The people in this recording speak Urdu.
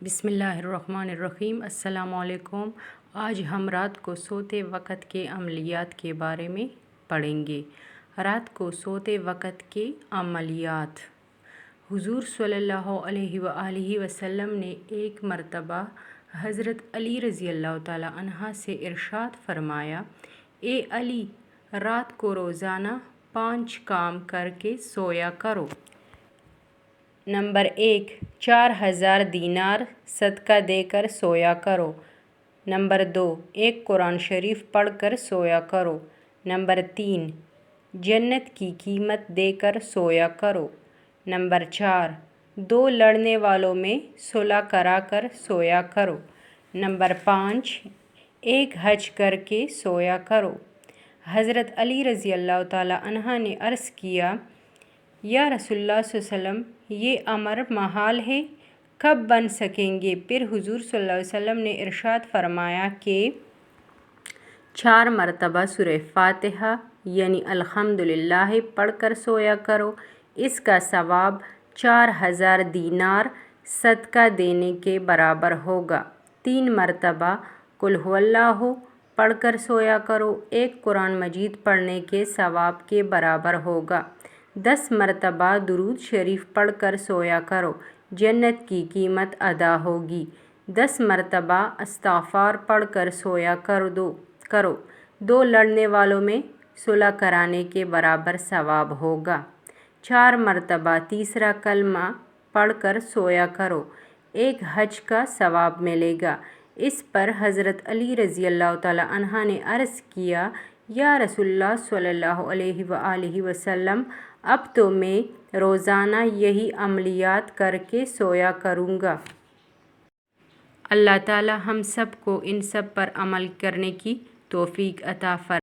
بسم اللہ الرحمن الرحیم۔ السلام علیکم۔ آج ہم رات کو سوتے وقت کے عملیات کے بارے میں پڑھیں گے۔ رات کو سوتے وقت کے عملیات۔ حضور صلی اللہ علیہ وآلہ وسلم نے ایک مرتبہ حضرت علی رضی اللہ تعالیٰ عنہ سے ارشاد فرمایا: اے علی، رات کو روزانہ 5 کام کر کے سویا کرو۔ نمبر 1، 4000 دینار صدقہ دے کر سویا کرو۔ نمبر 2، ایک قرآن شریف پڑھ کر سویا کرو۔ نمبر 3، جنت کی قیمت دے کر سویا کرو۔ نمبر 4، 2 لڑنے والوں میں صلح کرا کر سویا کرو۔ نمبر 5، ایک حج کر کے سویا کرو۔ حضرت علی رضی اللہ تعالیٰ عنہ نے عرض کیا: یا رسول اللہ صلی اللہ علیہ وسلم، یہ امر محال ہے، کب بن سکیں گے؟ پھر حضور صلی اللہ علیہ وسلم نے ارشاد فرمایا کہ 4 مرتبہ سورہ فاتحہ یعنی الحمدللہ پڑھ کر سویا کرو، اس کا ثواب 4000 دینار صدقہ دینے کے برابر ہوگا۔ 3 مرتبہ قل ھو اللہ پڑھ کر سویا کرو، ایک قرآن مجید پڑھنے کے ثواب کے برابر ہوگا۔ 10 مرتبہ درود شریف پڑھ کر سویا کرو، جنت کی قیمت ادا ہوگی۔ 10 مرتبہ استغفار پڑھ کر سویا کرو، 2 لڑنے والوں میں صلح کرانے کے برابر ثواب ہوگا۔ 4 مرتبہ تیسرا کلمہ پڑھ کر سویا کرو، ایک حج کا ثواب ملے گا۔ اس پر حضرت علی رضی اللہ تعالیٰ عنہ نے عرض کیا: یا رسول اللہ صلی اللہ علیہ وآلہ وسلم، اب تو میں روزانہ یہی عملیات کر کے سویا کروں گا۔ اللہ تعالیٰ ہم سب کو ان سب پر عمل کرنے کی توفیق عطا فرمائے۔